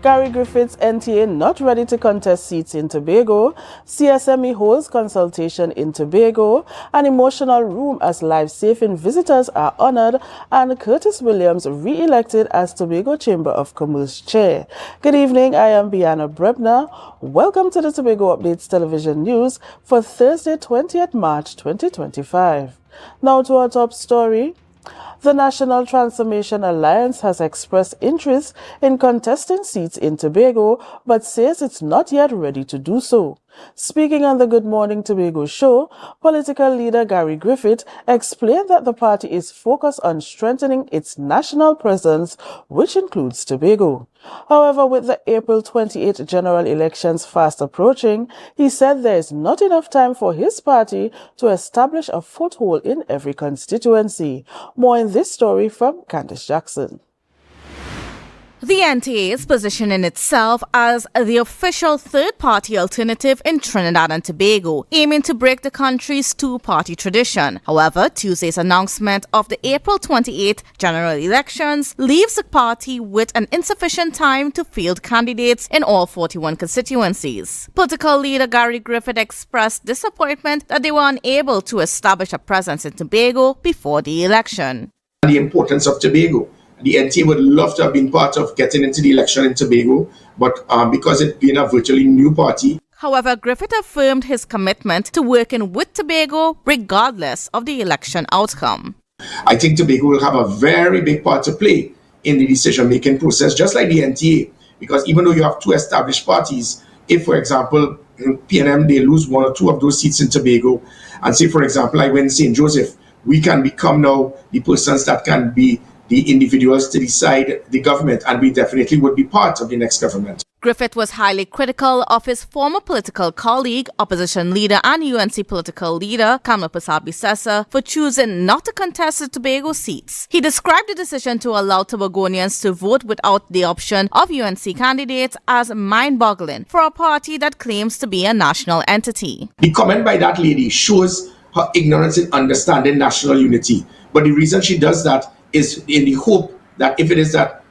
Gary Griffith's NTA not ready to contest seats in Tobago, CSME holds consultation in Tobago, an emotional room as life-saving visitors are honored, and Curtis Williams re-elected as Tobago Chamber of Commerce Chair. Good evening, I am Bianna Brebner. Welcome to the Tobago Updates Television News for Thursday, 20th March 2025. Now to our top story. The National Transformation Alliance has expressed interest in contesting seats in Tobago, but says it's not yet ready to do so. Speaking on the Good Morning Tobago show, political leader Gary Griffith explained that the party is focused on strengthening its national presence, which includes Tobago. However, with the April 28 general elections fast approaching, he said there is not enough time for his party to establish a foothold in every constituency. More in this story from Candice Jackson. The NTA is positioning itself as the official third-party alternative in Trinidad and Tobago, aiming to break the country's two-party tradition. However, Tuesday's announcement of the April 28 general elections leaves the party with an insufficient time to field candidates in all 41 constituencies. Political leader Gary Griffith expressed disappointment that they were unable to establish a presence in Tobago before the election. The importance of Tobago. The NTA would love to have been part of getting into the election in Tobago, but because it being a virtually new party. However, Griffith affirmed his commitment to working with Tobago regardless of the election outcome. I think Tobago will have a very big part to play in the decision-making process, just like the NTA, because even though you have two established parties, if, for example, in PNM, they lose one or two of those seats in Tobago, and say, for example, I win St. Joseph, we can become now the persons that can be the individuals to decide the government, and we definitely would be part of the next government. Griffith was highly critical of his former political colleague, opposition leader and UNC political leader, Kamla Persad-Bissessar, for choosing not to contest the Tobago seats. He described the decision to allow Tobagonians to vote without the option of UNC candidates as mind-boggling for a party that claims to be a national entity. The comment by that lady shows her ignorance in understanding national unity, but the reason she does that is in the hope that if it is that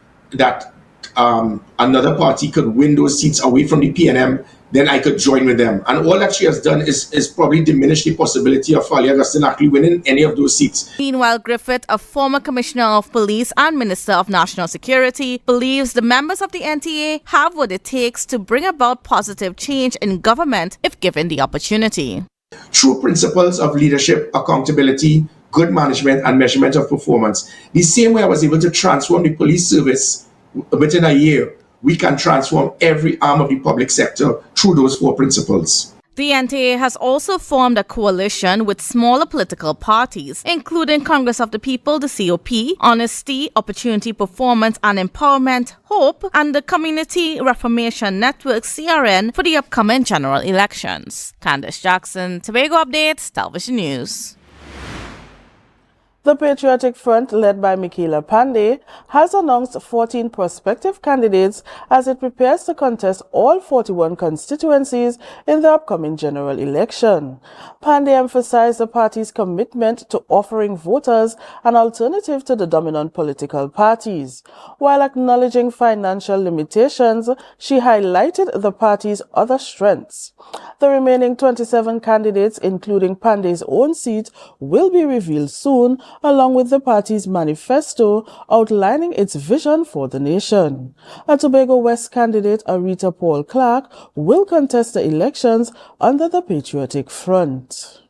another party could win those seats away from the PNM, then I could join with them. And all that she has done is probably diminish the possibility of Ali Augustine actually winning any of those seats. Meanwhile, Griffith, a former commissioner of police and minister of national security, believes the members of the NTA have what it takes to bring about positive change in government if given the opportunity. True principles of leadership, accountability, good management and measurement of performance. The same way I was able to transform the police service within a year, we can transform every arm of the public sector through those four principles. The NTA has also formed a coalition with smaller political parties, including Congress of the People, the COP, Honesty, Opportunity, Performance and Empowerment, HOPE, and the Community Reformation Network, CRN, for the upcoming general elections. Candice Jackson, Tobago Updates, Television News. The Patriotic Front, led by Michaela Pandey, has announced 14 prospective candidates as it prepares to contest all 41 constituencies in the upcoming general election. Pandey emphasized the party's commitment to offering voters an alternative to the dominant political parties. While acknowledging financial limitations, she highlighted the party's other strengths. The remaining 27 candidates, including Pandey's own seat, will be revealed soon, along with the party's manifesto outlining its vision for the nation. A Tobago West candidate, Arita Paul Clark, will contest the elections under the Patriotic Front.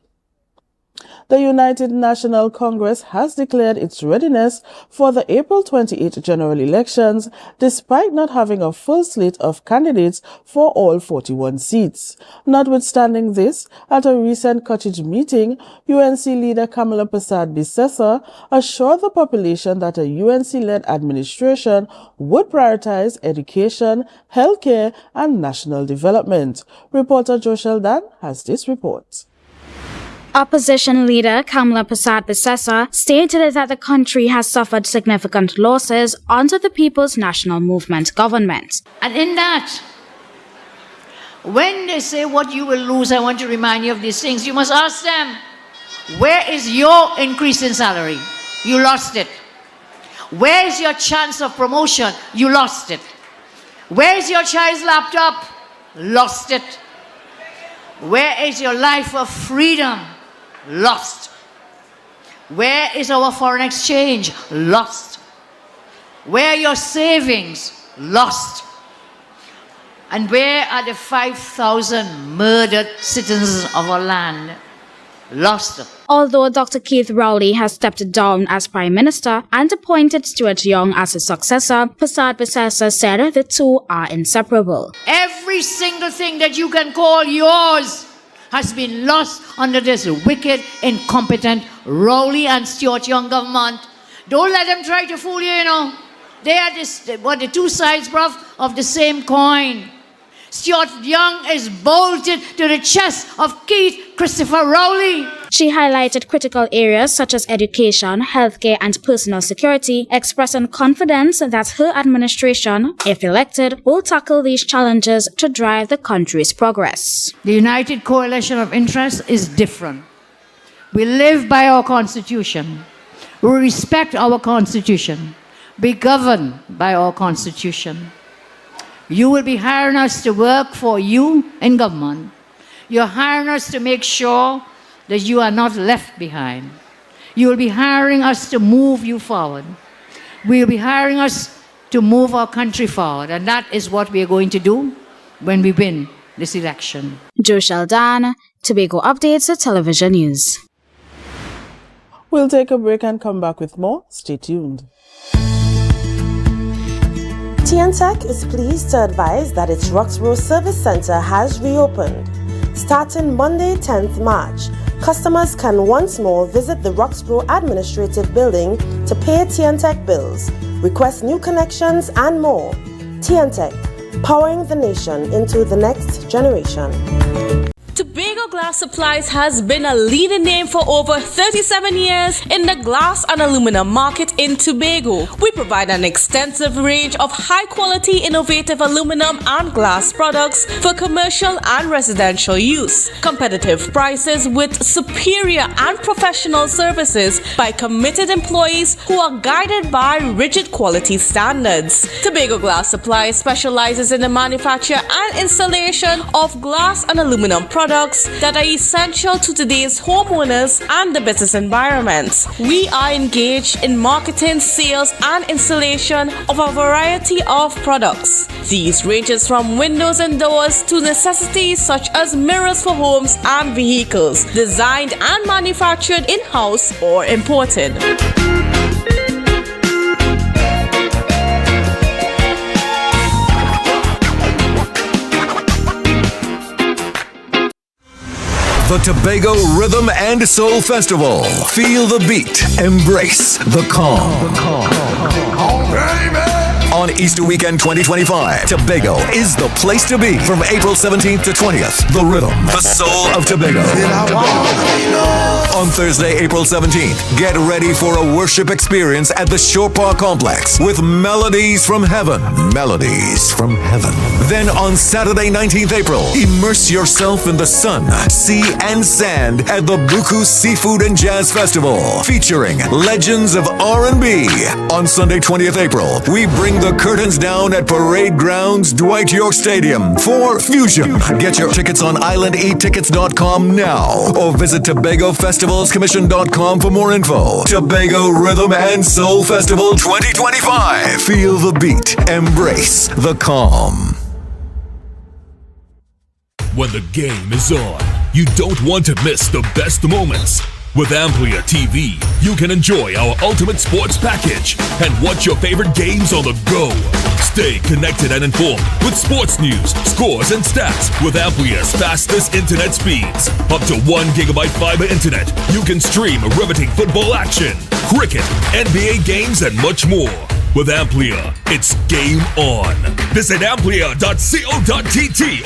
The United National Congress has declared its readiness for the April 28 general elections, despite not having a full slate of candidates for all 41 seats. Notwithstanding this, at a recent cottage meeting, UNC leader Kamla Persad-Bissessar assured the population that a UNC-led administration would prioritize education, healthcare, and national development. Reporter Joe Sheldon has this report. Opposition leader Kamla Persad-Bissessar stated that the country has suffered significant losses under the People's National Movement government. And in that, when they say what you will lose, I want to remind you of these things. You must ask them, where is your increase in salary? You lost it. Where is your chance of promotion? You lost it. Where is your child's laptop? Lost it. Where is your life of freedom? Lost. Where is our foreign exchange? Lost. Where are your savings? Lost. And where are the 5,000 murdered citizens of our land? Lost. Although Dr. Keith Rowley has stepped down as Prime Minister and appointed Stuart Young as his successor, Prasad Bisesa said the two are inseparable. Every single thing that you can call yours has been lost under this wicked, incompetent Rowley and Stuart Young government. Don't let them try to fool you, you know. They are the two sides, bruv, of the same coin. Stuart Young is bolted to the chest of Keith Christopher Rowley. She highlighted critical areas such as education, healthcare, and personal security, expressing confidence that her administration, if elected, will tackle these challenges to drive the country's progress. The United Coalition of Interests is different. We live by our Constitution. We respect our Constitution. Be governed by our Constitution. You will be hiring us to work for you in government. You're hiring us to make sure that you are not left behind. You will be hiring us to move you forward. We will be hiring us to move our country forward. And that is what we are going to do when we win this election. Jo Sheldon, Tobago Updates Television News. We'll take a break and come back with more. Stay tuned. TNTech is pleased to advise that its Roxborough Service Center has reopened. Starting Monday, 10th March, customers can once more visit the Roxborough Administrative Building to pay TNTech bills, request new connections, and more. TNTech, powering the nation into the next generation. Tobago Glass Supplies has been a leading name for over 37 years in the glass and aluminum market in Tobago. We provide an extensive range of high-quality, innovative aluminum and glass products for commercial and residential use. Competitive prices with superior and professional services by committed employees who are guided by rigid quality standards. Tobago Glass Supplies specializes in the manufacture and installation of glass and aluminum products that are essential to today's homeowners and the business environment. We are engaged in marketing, sales, and installation of a variety of products. These ranges from windows and doors to necessities such as mirrors for homes and vehicles, designed and manufactured in-house or imported. The Tobago Rhythm and Soul Festival. Feel the beat. Embrace the calm. On Easter Weekend 2025, Tobago is the place to be. From April 17th to 20th, the rhythm, the soul of Tobago. On Thursday, April 17th, get ready for a worship experience at the Shore Park Complex with Melodies from Heaven. Melodies from Heaven. Then on Saturday, 19th April, immerse yourself in the sun, sea, and sand at the Buku Seafood and Jazz Festival, featuring legends of R&B. On Sunday, 20th April, we bring the curtains down at Parade Grounds, Dwight York Stadium for Fusion. Get your tickets on islandetickets.com now or visit TobagoFestivalsCommission.com for more info. Tobago Rhythm and Soul Festival 2025. Feel the beat. Embrace the calm. When the game is on, you don't want to miss the best moments. With AMPLIA TV, you can enjoy our ultimate sports package and watch your favorite games on the go. Stay connected and informed with sports news, scores, and stats with AMPLIA's fastest internet speeds. Up to 1 gigabyte fiber internet, you can stream riveting football action, cricket, NBA games, and much more. With AMPLIA, it's game on. Visit amplia.co.tt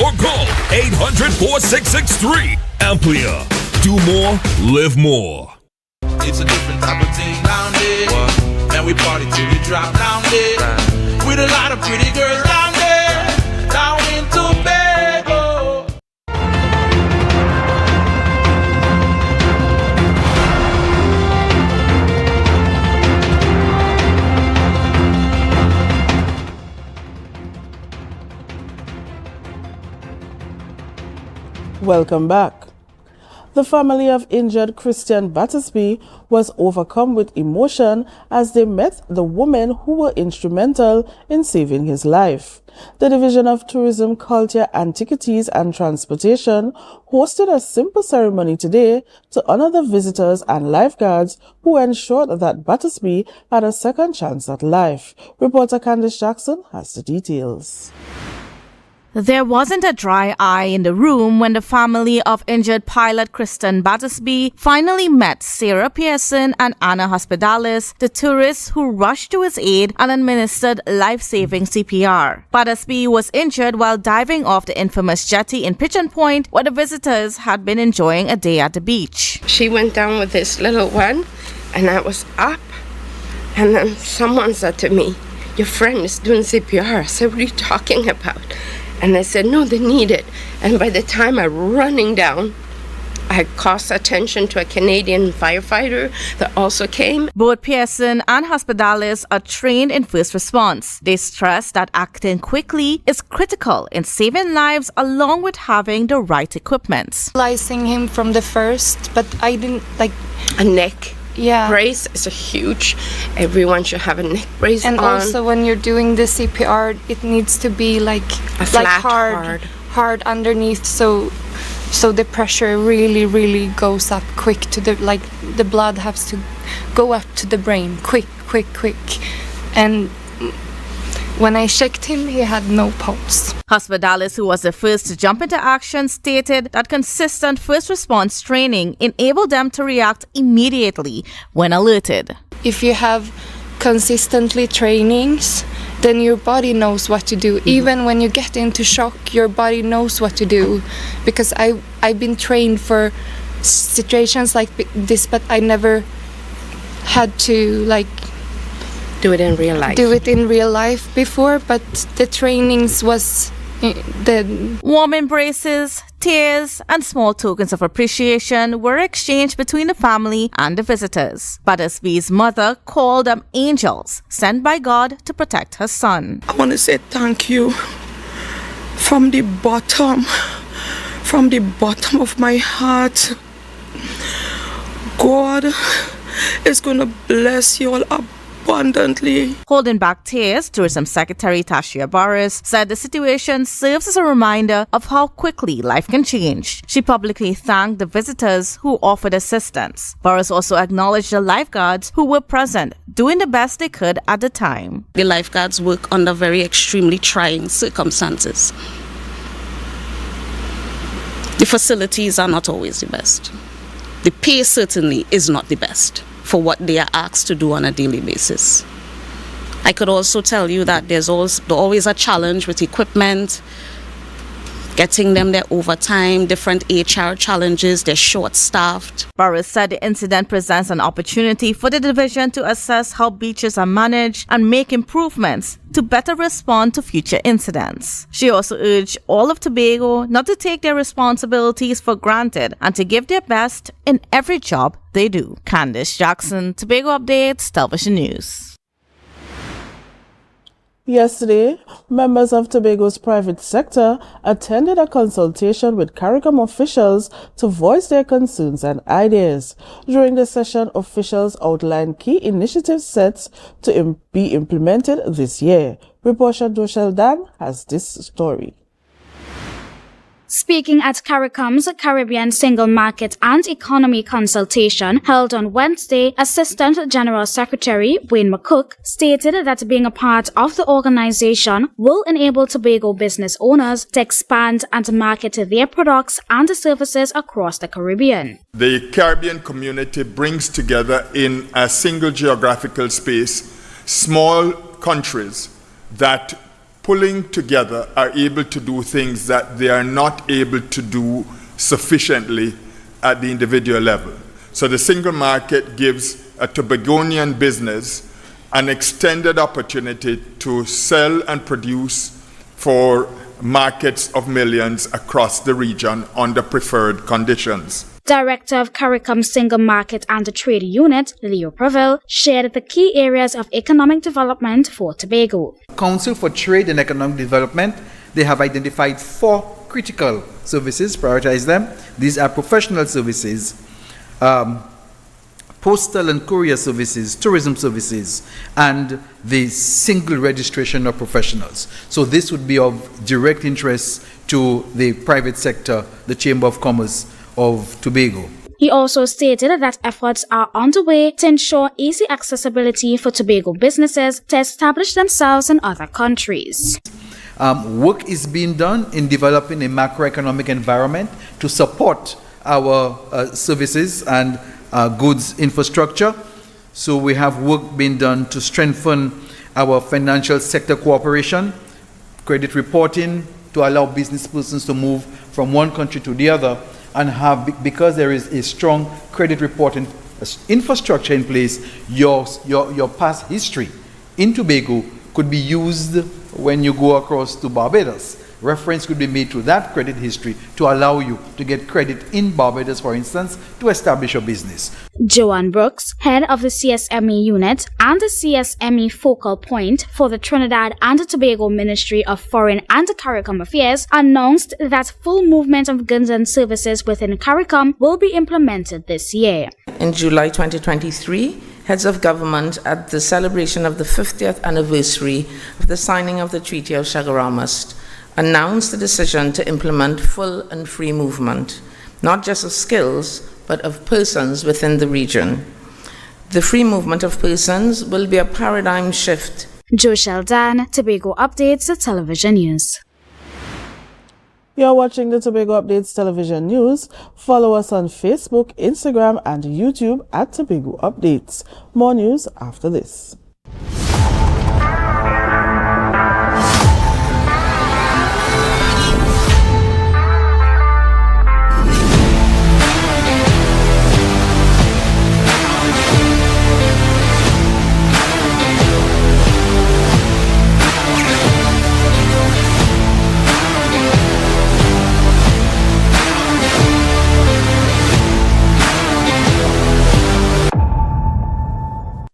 or call 800-4663. AMPLIA. Do more, live more. It's a different type of thing down there. And we party till we drop down there. With a lot of pretty girls down there. Down in Tobago. Welcome back. The family of injured Christian Battersby was overcome with emotion as they met the women who were instrumental in saving his life. The Division of Tourism, Culture, Antiquities and Transportation hosted a simple ceremony today to honor the visitors and lifeguards who ensured that Battersby had a second chance at life. Reporter Candice Jackson has the details. There wasn't a dry eye in the room when the family of injured pilot Kristen Battersby finally met Sarah Pearson and Anna Hospitalis, the tourists who rushed to his aid and administered life-saving CPR. Battersby was injured while diving off the infamous jetty in Pigeon Point, where the visitors had been enjoying a day at the beach. She went down with this little one, and I was up, and then someone said to me, "Your friend is doing CPR." I said, "What are you talking about?" And I said, "No, they need it." And by the time I'm running down, I caused attention to a Canadian firefighter that also came. Both Pearson and Hospitalis are trained in first response. They stress that acting quickly is critical in saving lives along with having the right equipment. Realizing him from the first, but I didn't like a neck. Yeah. Brace is a huge, everyone should have a neck brace and on. Also when you're doing the CPR, it needs to be like a flat, hard underneath, so the pressure really goes up quick to the blood has to go up to the brain quick. And when I checked him, he had no pulse. Hospitalis, who was the first to jump into action, stated that consistent first response training enabled them to react immediately when alerted. If you have consistently trainings, then your body knows what to do. Even when you get into shock, your body knows what to do. Because I've been trained for situations like this, but I never had to do it in real life before, but the trainings was the warm embraces, tears, and small tokens of appreciation were exchanged between the family and the visitors. Battersby's mother called them angels sent by God to protect her son. I want to say thank you from the bottom of my heart. God is going to bless you all abundantly. Holding back tears, Tourism Secretary Tashia Boris said the situation serves as a reminder of how quickly life can change. She publicly thanked the visitors who offered assistance. Boris also acknowledged the lifeguards who were present, doing the best they could at the time. The lifeguards work under very extremely trying circumstances. The facilities are not always the best. The pay certainly is not the best for what they are asked to do on a daily basis. I could also tell you that there's always a challenge with equipment, getting them their overtime, different HR challenges, they're short-staffed. Boris said the incident presents an opportunity for the division to assess how beaches are managed and make improvements to better respond to future incidents. She also urged all of Tobago not to take their responsibilities for granted and to give their best in every job they do. Candice Jackson, Tobago Updates, Television News. Yesterday, members of Tobago's private sector attended a consultation with CARICOM officials to voice their concerns and ideas. During the session, officials outlined key initiative sets to be implemented this year. Reporter Doshel Dan has this story. Speaking at CARICOM's Caribbean Single Market and Economy Consultation held on Wednesday, Assistant General Secretary Wayne McCook stated that being a part of the organization will enable Tobago business owners to expand and market their products and services across the Caribbean. The Caribbean community brings together in a single geographical space small countries that pulling together are able to do things that they are not able to do sufficiently at the individual level. So the single market gives a Tobagonian business an extended opportunity to sell and produce for markets of millions across the region under preferred conditions. Director of CARICOM Single Market and Trade Unit, Leo Praville, shared the key areas of economic development for Tobago. Council for Trade and Economic Development, they have identified 4 critical services, prioritize them. These are professional services, postal and courier services, tourism services, and the single registration of professionals. So this would be of direct interest to the private sector, the Chamber of Commerce of Tobago. He also stated that efforts are underway to ensure easy accessibility for Tobago businesses to establish themselves in other countries. Work is being done in developing a macroeconomic environment to support our services and goods infrastructure. So we have work being done to strengthen our financial sector cooperation, credit reporting, to allow business persons to move from one country to the other, and have, because there is a strong credit reporting infrastructure in place, your past history in Tobago could be used when you go across to Barbados. Reference could be made to that credit history to allow you to get credit in Barbados, for instance, to establish a business. Joanne Brooks, head of the CSME unit and the CSME focal point for the Trinidad and Tobago Ministry of Foreign and CARICOM Affairs, announced that full movement of goods and services within CARICOM will be implemented this year. In July 2023, heads of government at the celebration of the 50th anniversary of the signing of the Treaty of Chaguaramas announced the decision to implement full and free movement, not just of skills, but of persons within the region. The free movement of persons will be a paradigm shift. Jo Sheldon, Tobago Updates, the television news. You're watching the Tobago Updates television news. Follow us on Facebook, Instagram, and YouTube at Tobago Updates. More news after this.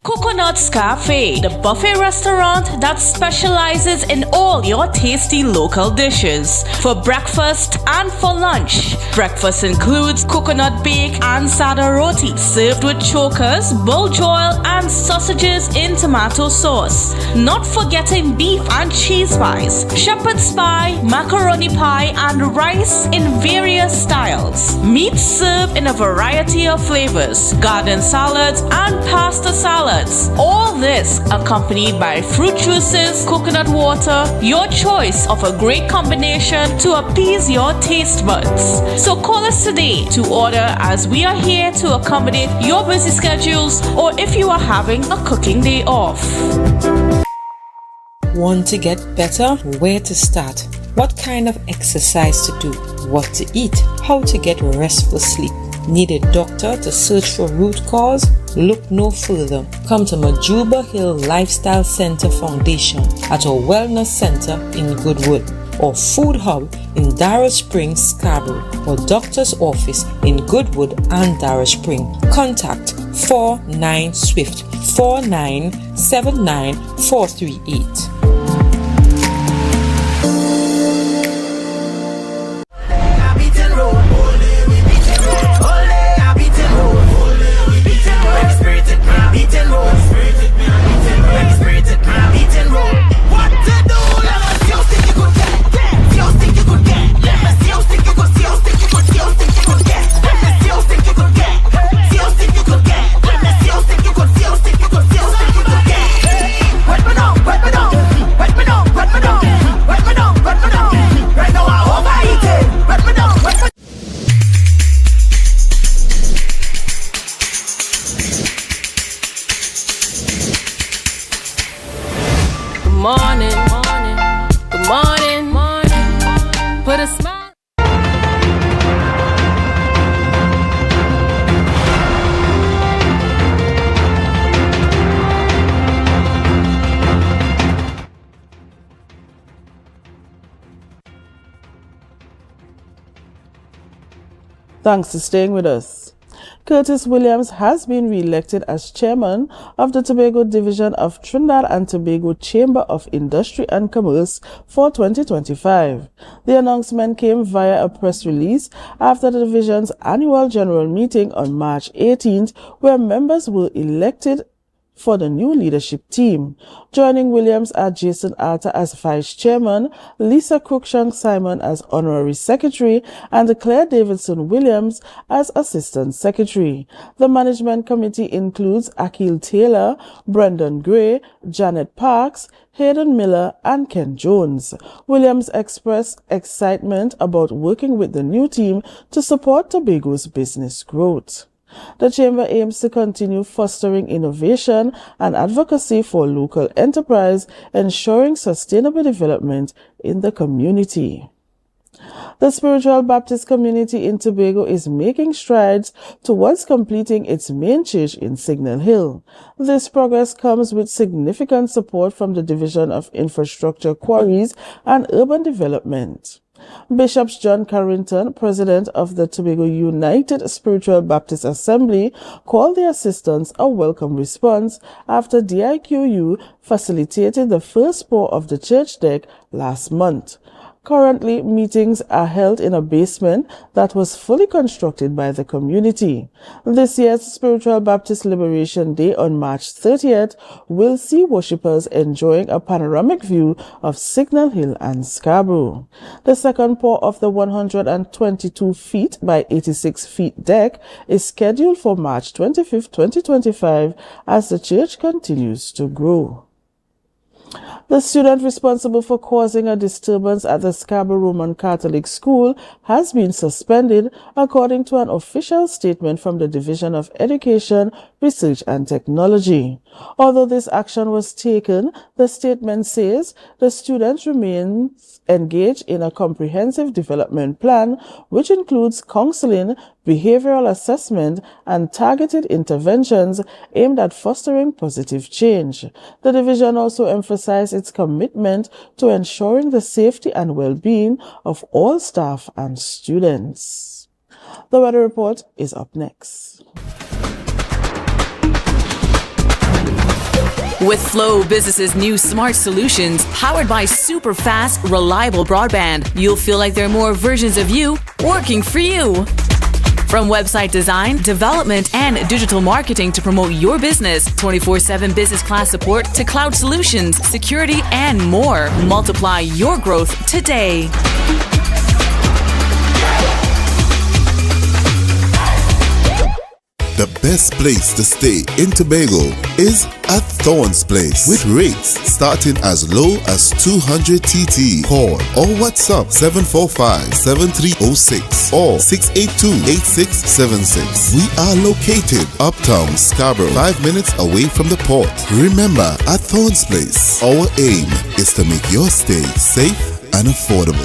Coconut's Cafe, the buffet restaurant that specializes in all your tasty local dishes. For breakfast and for lunch. Breakfast includes coconut bake and sada roti, served with chokers, bull joil, and sausages in tomato sauce. Not forgetting beef and cheese pies, shepherd's pie, macaroni pie, and rice in various styles. Meat served in a variety of flavors, garden salads, and pasta salads. All this accompanied by fruit juices, coconut water, your choice of a great combination to appease your taste buds. So call us today to order, as we are here to accommodate your busy schedules, or if you are having a cooking day off. Want to get better? Where to start? What kind of exercise to do? What to eat? How to get restful sleep? Need a doctor to search for root cause? Look no further. Come to Majuba Hill Lifestyle Center Foundation at our Wellness Center in Goodwood, or Food Hub in Darrow Springs, Scarborough, or Doctor's Office in Goodwood and Darrow Spring. Contact 49 Swift 4979 438. Thanks for staying with us. Curtis Williams has been re-elected as chairman of the Tobago Division of Trinidad and Tobago Chamber of Industry and Commerce for 2025. The announcement came via a press release after the division's annual general meeting on March 18th, where members were elected for the new leadership team. Joining Williams are Jason Alter as vice chairman, Lisa Cruikshank Simon as honorary secretary, and Claire Davidson Williams as assistant secretary. The management committee includes Akil Taylor, Brendan Gray, Janet Parks, Hayden Miller, and Ken Jones. Williams expressed excitement about working with the new team to support Tobago's business growth. The Chamber aims to continue fostering innovation and advocacy for local enterprise, ensuring sustainable development in the community. The spiritual Baptist community in Tobago is making strides towards completing its main church in Signal Hill. This progress comes with significant support from the Division of Infrastructure, Quarries and Urban Development. Bishop John Carrington, president of the Tobago United Spiritual Baptist Assembly, called the assistance a welcome response after DIQU facilitated the first pour of the church deck last month. Currently, meetings are held in a basement that was fully constructed by the community. This year's Spiritual Baptist Liberation Day on March 30th will see worshippers enjoying a panoramic view of Signal Hill and Scarborough. The second pour of the 122 feet by 86 feet deck is scheduled for March 25th, 2025 as the church continues to grow. The student responsible for causing a disturbance at the Scarborough Roman Catholic School has been suspended, according to an official statement from the Division of Education, Research and Technology. Although this action was taken, the statement says the student remains engaged in a comprehensive development plan, which includes counseling, behavioral assessment, and targeted interventions aimed at fostering positive change. The division also emphasized its commitment to ensuring the safety and well-being of all staff and students. The weather report is up next. With Flow Business's new smart solutions, powered by super fast, reliable broadband, you'll feel like there are more versions of you working for you. From website design, development, and digital marketing to promote your business, 24/7 business class support to cloud solutions, security, and more. Multiply your growth today. The best place to stay in Tobago is at Thorns Place, with rates starting as low as 200 TT. Call or WhatsApp 745-7306 or 682-8676. We are located uptown Scarborough, 5 minutes away from the port. Remember, at Thorns Place, our aim is to make your stay safe and affordable.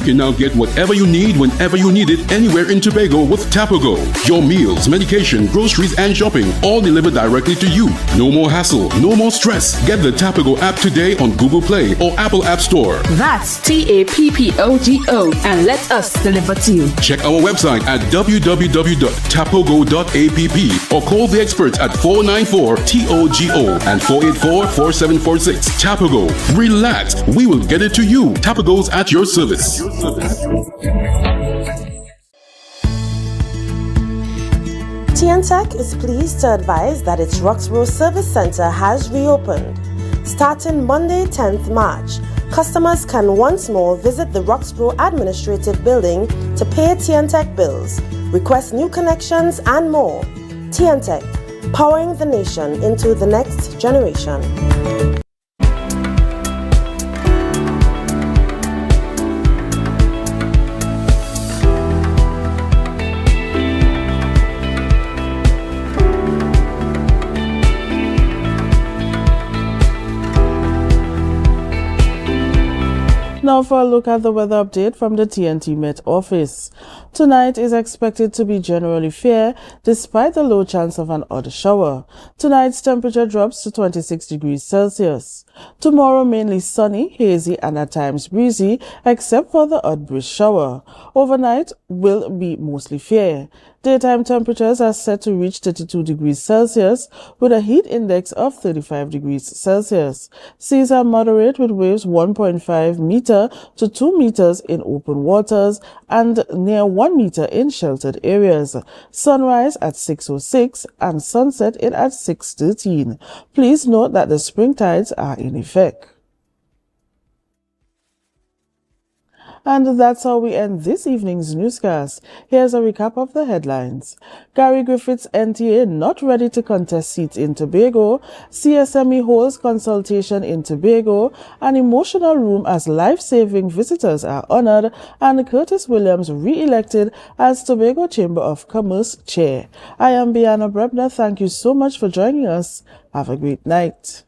can now get whatever you need whenever you need it anywhere in Tobago with Tobago. Your meals, medication, groceries, and shopping all delivered directly to you. No more hassle, no more stress. Get the Tobago app today on Google Play or Apple App Store. That's TAPPOGO, and let us deliver to you. Check our website at www.tapogo.app or call the experts at 494-TOGO and 484-4746. Tobago. Relax. We will get it to you. Tobago's at your service. TNTech is pleased to advise that its Roxborough Service Center has reopened. Starting Monday, 10th March, customers can once more visit the Roxborough Administrative Building to pay TNTech bills, request new connections, and more. TNTech, powering the nation into the next generation. Now for a look at the weather update from the TNT Met office. Tonight is expected to be generally fair despite the low chance of an odd shower. Tonight's temperature drops to 26 degrees Celsius. Tomorrow mainly sunny, hazy and at times breezy except for the odd brisk shower. Overnight will be mostly fair. Daytime temperatures are set to reach 32 degrees Celsius with a heat index of 35 degrees Celsius. Seas are moderate with waves 1.5 meter to 2 meters in open waters and near 1 meter in sheltered areas. Sunrise at 6:06 and sunset in at 6:13. Please note that the spring tides are in effect. And that's how we end this evening's newscast. Here's a recap of the headlines. Gary Griffiths NTA not ready to contest seats in Tobago. CSME holds consultation in Tobago. An emotional room as life-saving visitors are honored. And Curtis Williams re-elected as Tobago Chamber of Commerce Chair. I am Bianna Brebner. Thank you so much for joining us. Have a great night.